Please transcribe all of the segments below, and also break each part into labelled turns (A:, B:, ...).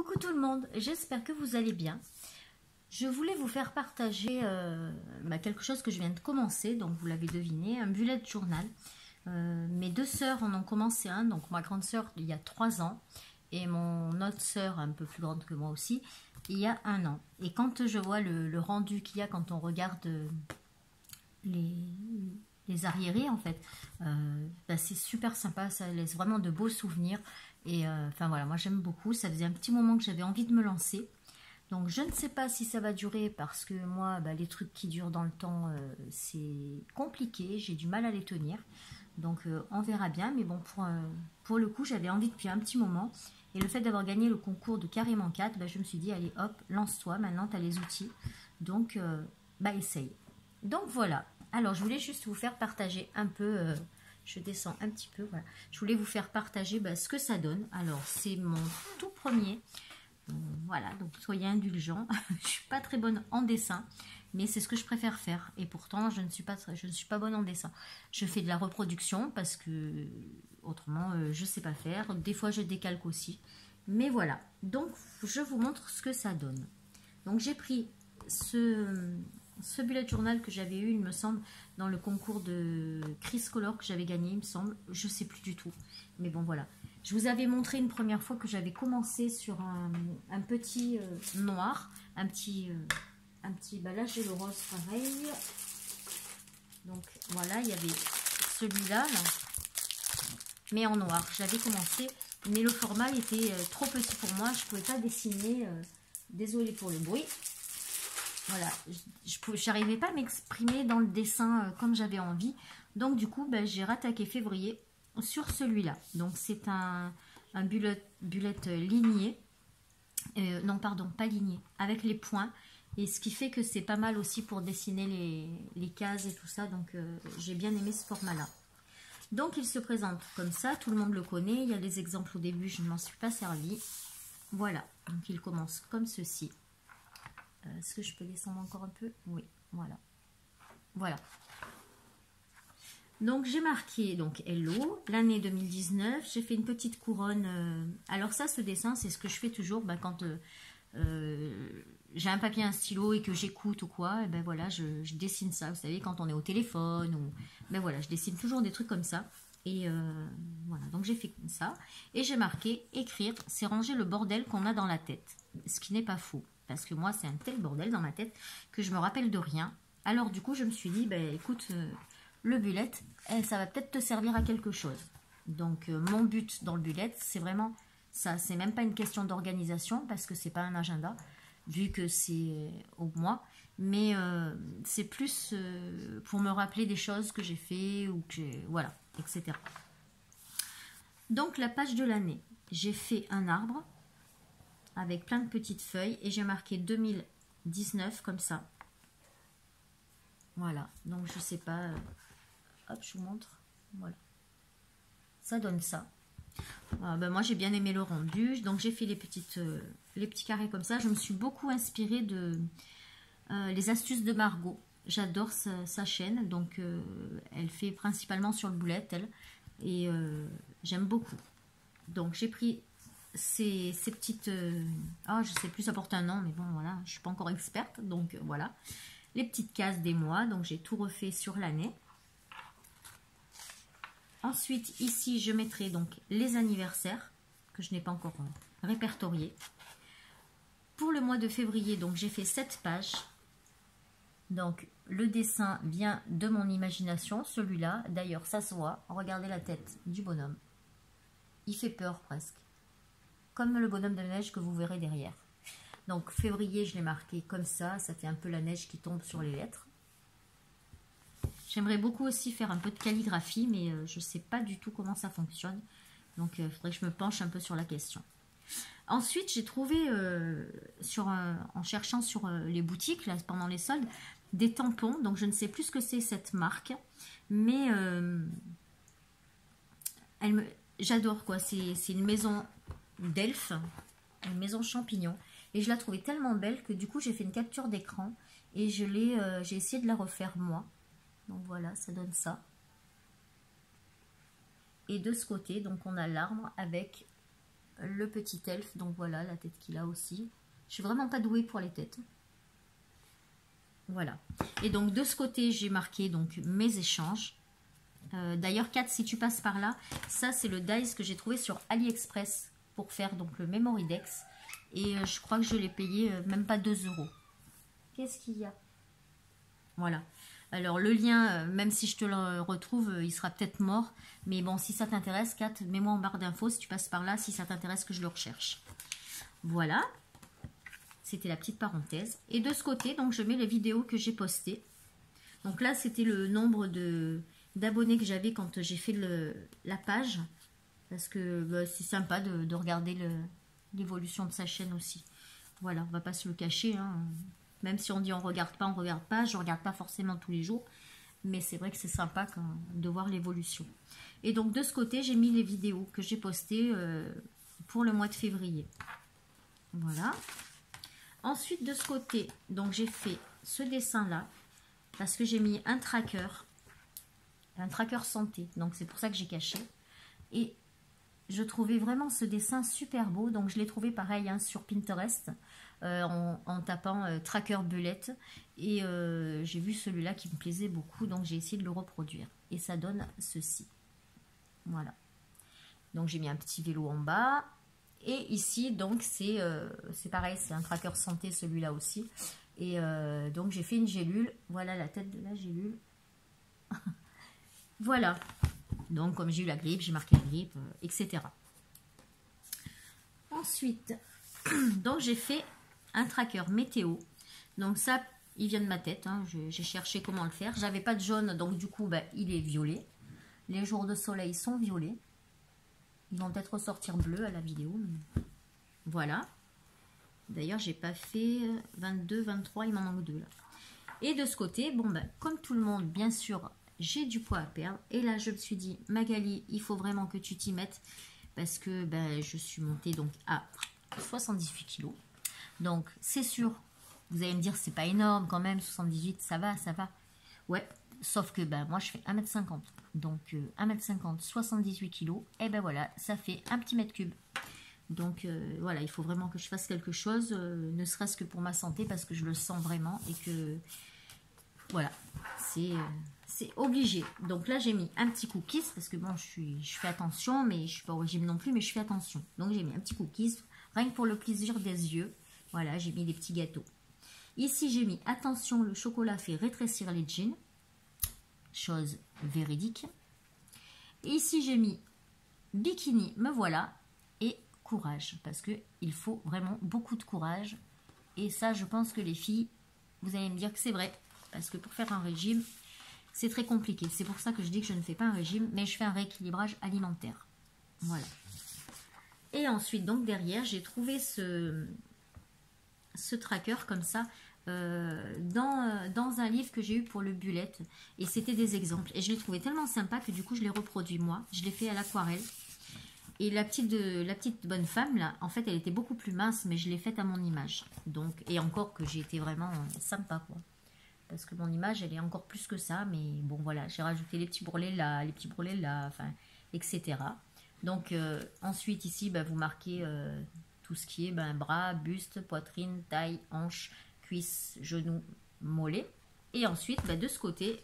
A: Coucou tout le monde, j'espère que vous allez bien. Je voulais vous faire partager quelque chose que je viens de commencer, donc vous l'avez deviné, un bullet journal. Mes deux sœurs en ont commencé un, donc ma grande sœur il y a 3 ans et mon autre sœur un peu plus grande que moi aussi il y a 1 an. Et quand je vois le rendu qu'il y a quand on regarde les arriérés en fait, c'est super sympa, ça laisse vraiment de beaux souvenirs. Et enfin voilà, moi j'aime beaucoup, ça faisait un petit moment que j'avais envie de me lancer. Donc je ne sais pas si ça va durer parce que moi, les trucs qui durent dans le temps, c'est compliqué, j'ai du mal à les tenir. Donc on verra bien, mais bon, pour le coup, j'avais envie depuis un petit moment. Et le fait d'avoir gagné le concours de Carrément 4, je me suis dit, allez hop, lance-toi, maintenant tu as les outils. Donc essaye. Donc voilà, alors je voulais juste vous faire partager un peu... je descends un petit peu, voilà. Je voulais vous faire partager ce que ça donne. Alors, c'est mon tout premier. Voilà, donc soyez indulgents. Je ne suis pas très bonne en dessin, mais c'est ce que je préfère faire. Et pourtant, je ne suis pas bonne en dessin. Je fais de la reproduction parce que autrement, je ne sais pas faire. Des fois, je décalque aussi. Mais voilà, donc je vous montre ce que ça donne. Donc, j'ai pris ce bullet journal que j'avais eu, il me semble, dans le concours de Chris Color que j'avais gagné, il me semble. Je sais plus du tout. Mais bon, voilà. Je vous avais montré une première fois que j'avais commencé sur un petit noir. Un petit là, j'ai le rose pareil. Donc, voilà, il y avait celui-là, là, mais en noir. J'avais commencé, mais le format était trop petit pour moi. Je ne pouvais pas dessiner. Désolée pour le bruit. Voilà, je n'arrivais pas à m'exprimer dans le dessin comme j'avais envie. Donc du coup, j'ai rattaqué février sur celui-là. Donc c'est un bullet ligné. Non, pardon, pas ligné, avec les points. Et ce qui fait que c'est pas mal aussi pour dessiner les cases et tout ça. Donc j'ai bien aimé ce format-là. Donc il se présente comme ça, tout le monde le connaît. Il y a des exemples au début, je ne m'en suis pas servi. Voilà, donc il commence comme ceci. Est-ce que je peux descendre encore un peu? Oui, voilà. Voilà. Donc j'ai marqué donc Hello, l'année 2019. J'ai fait une petite couronne. Alors ça, ce dessin, c'est ce que je fais toujours quand j'ai un papier, un stylo et que j'écoute ou quoi. Et voilà, je dessine ça. Vous savez, quand on est au téléphone ou voilà, je dessine toujours des trucs comme ça. Et voilà, donc j'ai fait ça. Et j'ai marqué écrire, c'est ranger le bordel qu'on a dans la tête. Ce qui n'est pas faux. Parce que moi, c'est un tel bordel dans ma tête que je me rappelle de rien. Alors, du coup, je me suis dit, écoute, le bullet, ça va peut-être te servir à quelque chose. Donc, mon but dans le bullet, c'est vraiment ça. C'est même pas une question d'organisation parce que c'est pas un agenda, vu que c'est au mois. Mais c'est plus pour me rappeler des choses que j'ai fait ou que j'ai... Voilà, etc. Donc, la page de l'année. J'ai fait un arbre avec plein de petites feuilles et j'ai marqué 2019 comme ça. Voilà, donc je sais pas, hop, je vous montre, voilà, ça donne ça. Moi j'ai bien aimé le rendu, donc j'ai fait les petits carrés comme ça. Je me suis beaucoup inspirée de les astuces de Margot. J'adore sa chaîne, donc elle fait principalement sur le bullet, elle, et j'aime beaucoup. Donc j'ai pris ces petites... je sais plus, ça porte un nom, mais bon, voilà, je suis pas encore experte, donc voilà. Les petites cases des mois, donc j'ai tout refait sur l'année. Ensuite, ici, je mettrai donc les anniversaires, que je n'ai pas encore répertoriés. Pour le mois de février, donc j'ai fait 7 pages. Donc, le dessin vient de mon imagination, celui-là. D'ailleurs, ça se voit. Regardez la tête du bonhomme. Il fait peur presque. Comme le bonhomme de neige que vous verrez derrière. Donc février, je l'ai marqué comme ça. Ça fait un peu la neige qui tombe sur les lettres. J'aimerais beaucoup aussi faire un peu de calligraphie, mais je ne sais pas du tout comment ça fonctionne. Donc il faudrait que je me penche un peu sur la question. Ensuite, j'ai trouvé, en cherchant sur les boutiques, là, pendant les soldes, des tampons. Donc je ne sais plus ce que c'est cette marque. Mais j'adore quoi. C'est une maison d'elfes, une maison champignon, et je la trouvais tellement belle que du coup j'ai fait une capture d'écran et j'ai essayé de la refaire moi. Donc voilà, ça donne ça. Et de ce côté, donc on a l'arbre avec le petit elfe. Donc voilà la tête qu'il a aussi. Je suis vraiment pas douée pour les têtes. Voilà. Et donc de ce côté, j'ai marqué donc mes échanges. D'ailleurs, Kat, si tu passes par là, ça c'est le dice que j'ai trouvé sur AliExpress pour faire donc le Memory Dex. Et je crois que je l'ai payé même pas 2 €. Qu'est-ce qu'il y a? Voilà. Alors le lien, même si je te le retrouve, il sera peut-être mort. Mais bon, si ça t'intéresse, Kat, mets-moi en barre d'infos si tu passes par là, si ça t'intéresse que je le recherche. Voilà. C'était la petite parenthèse. Et de ce côté, donc je mets les vidéos que j'ai postées. Donc là, c'était le nombre d'abonnés que j'avais quand j'ai fait la page. Parce que bah, c'est sympa de regarder l'évolution de sa chaîne aussi. Voilà, on va pas se le cacher. Hein. Même si on dit on regarde pas, on regarde pas. Je regarde pas forcément tous les jours. Mais c'est vrai que c'est sympa de voir l'évolution. Et donc de ce côté, j'ai mis les vidéos que j'ai postées pour le mois de février. Voilà. Ensuite, de ce côté, donc j'ai fait ce dessin-là, parce que j'ai mis un tracker santé. Donc, c'est pour ça que j'ai caché. Et je trouvais vraiment ce dessin super beau. Donc, je l'ai trouvé pareil hein, sur Pinterest, en tapant tracker belette. Et j'ai vu celui-là qui me plaisait beaucoup. Donc, j'ai essayé de le reproduire. Et ça donne ceci. Voilà. Donc, j'ai mis un petit vélo en bas. Et ici, donc, c'est pareil, c'est un tracker santé, celui-là aussi. Et donc, j'ai fait une gélule. Voilà la tête de la gélule. Voilà. Donc, comme j'ai eu la grippe, j'ai marqué la grippe, etc. Ensuite, donc, j'ai fait un tracker météo. Donc, ça, il vient de ma tête. Hein. J'ai cherché comment le faire. J'avais pas de jaune, donc du coup, bah, il est violet. Les jours de soleil sont violets. Ils vont peut-être ressortir bleu à la vidéo. Mais... Voilà. D'ailleurs, j'ai pas fait 22, 23, il m'en manque 2 là. Et de ce côté, bon ben, comme tout le monde, bien sûr, j'ai du poids à perdre. Et là, je me suis dit, Magali, il faut vraiment que tu t'y mettes. Parce que ben, je suis montée donc à 78 kilos. Donc, c'est sûr, vous allez me dire, c'est pas énorme quand même, 78, ça va, ça va. Ouais, sauf que ben, moi, je fais 1m50. Donc 1m50, 78 kg, et ben voilà, ça fait un petit mètre cube. Donc voilà, il faut vraiment que je fasse quelque chose, ne serait-ce que pour ma santé, parce que je le sens vraiment et que voilà, c'est obligé. Donc là, j'ai mis un petit cookies, parce que bon, je fais attention, mais je suis pas au régime non plus, mais je fais attention. Donc j'ai mis un petit cookies, rien que pour le plaisir des yeux. Voilà, j'ai mis des petits gâteaux. Ici, j'ai mis attention, le chocolat fait rétrécir les jeans. Chose véridique. Et ici, j'ai mis bikini, me voilà, et courage, parce que il faut vraiment beaucoup de courage. Et ça, je pense que les filles, vous allez me dire que c'est vrai, parce que pour faire un régime, c'est très compliqué. C'est pour ça que je dis que je ne fais pas un régime, mais je fais un rééquilibrage alimentaire. Voilà. Et ensuite, donc derrière, j'ai trouvé ce tracker comme ça, dans un livre que j'ai eu pour le bullet, et c'était des exemples, et je l'ai trouvé tellement sympa que du coup je l'ai reproduit moi, je l'ai fait à l'aquarelle. Et la petite bonne femme là, en fait elle était beaucoup plus mince, mais je l'ai faite à mon image. Donc, et encore que j'ai été vraiment sympa quoi, parce que mon image elle est encore plus que ça, mais bon voilà, j'ai rajouté les petits bourrelets là, enfin etc. Donc ensuite ici bah, vous marquez tout ce qui est bras, buste, poitrine, taille, hanche, cuisse, genou, mollet. Et ensuite, de ce côté,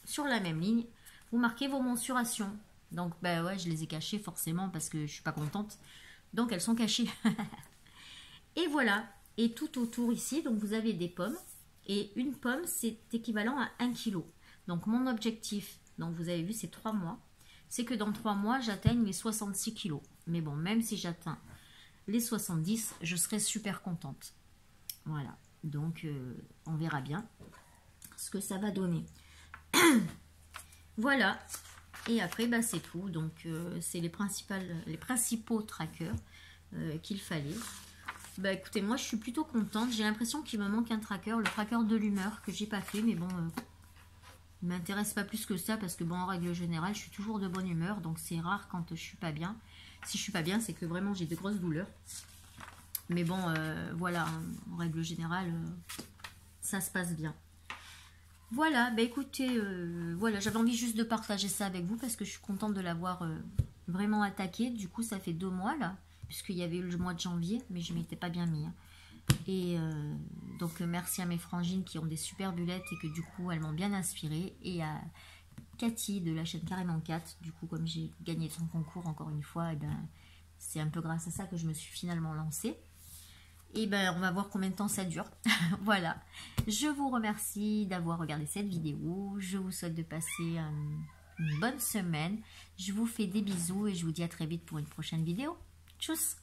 A: sur la même ligne, vous marquez vos mensurations. Donc, ouais, je les ai cachées forcément parce que je suis pas contente. Donc, elles sont cachées. Et voilà. Et tout autour ici, donc vous avez des pommes. Et une pomme, c'est équivalent à 1 kg. Donc, mon objectif, donc vous avez vu, c'est 3 mois. C'est que dans 3 mois, j'atteigne les 66 kg. Mais bon, même si j'atteins les 70, je serai super contente. Voilà. Donc, on verra bien ce que ça va donner. Voilà. Et après, c'est tout. Donc, c'est les principaux trackers qu'il fallait. Écoutez, moi, je suis plutôt contente. J'ai l'impression qu'il me manque un tracker, le tracker de l'humeur que j'ai pas fait. Mais bon, il m'intéresse pas plus que ça parce que, bon, en règle générale, je suis toujours de bonne humeur. Donc, c'est rare quand je suis pas bien. Si je suis pas bien, c'est que vraiment, j'ai de grosses douleurs. Mais bon, voilà, en règle générale, ça se passe bien. Voilà, écoutez, voilà, j'avais envie juste de partager ça avec vous parce que je suis contente de l'avoir vraiment attaqué. Du coup, ça fait 2 mois là. puisqu'il y avait eu le mois de janvier, mais je ne m'étais pas bien mis. Hein. Et donc merci à mes frangines qui ont des super bulettes et que du coup elles m'ont bien inspirée, et à Cathy de la chaîne Carrément 4, du coup comme j'ai gagné son concours encore une fois, et ben, c'est un peu grâce à ça que je me suis finalement lancée. Et ben on va voir combien de temps ça dure. Voilà, je vous remercie d'avoir regardé cette vidéo, je vous souhaite de passer une bonne semaine, je vous fais des bisous et je vous dis à très vite pour une prochaine vidéo. Tchuss!